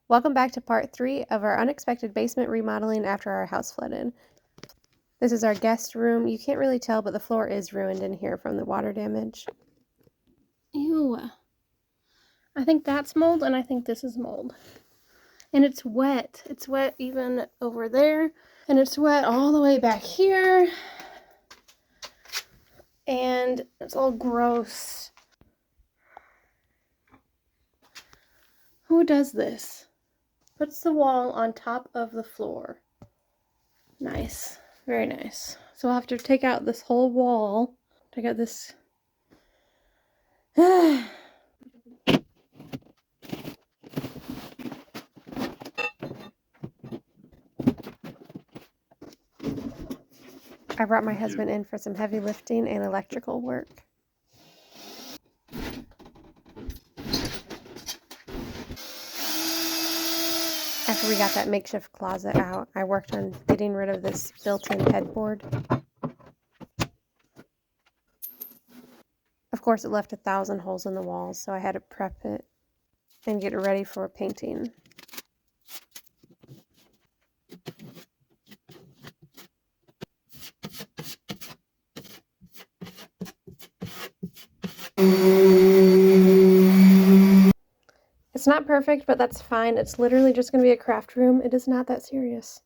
Welcome back to part 3 of our unexpected basement remodeling after our house flooded. This is our guest room. You can't really tell, but the floor is ruined in here from the water damage. Ew. I think that's mold, and I think this is mold. And it's wet. It's wet even over there, and it's wet all the way back here. And it's all gross. Who does this? Puts the wall on top of the floor. Nice. Very nice. So I'll have to take out this whole wall. Take out this. I brought my husband in for some heavy lifting and electrical work. After we got that makeshift closet out, I worked on getting rid of this built-in headboard. Of course, it left 1,000 holes in the walls, so I had to prep it and get it ready for painting. It's not perfect, but that's fine. It's literally just going to be a craft room. It is not that serious.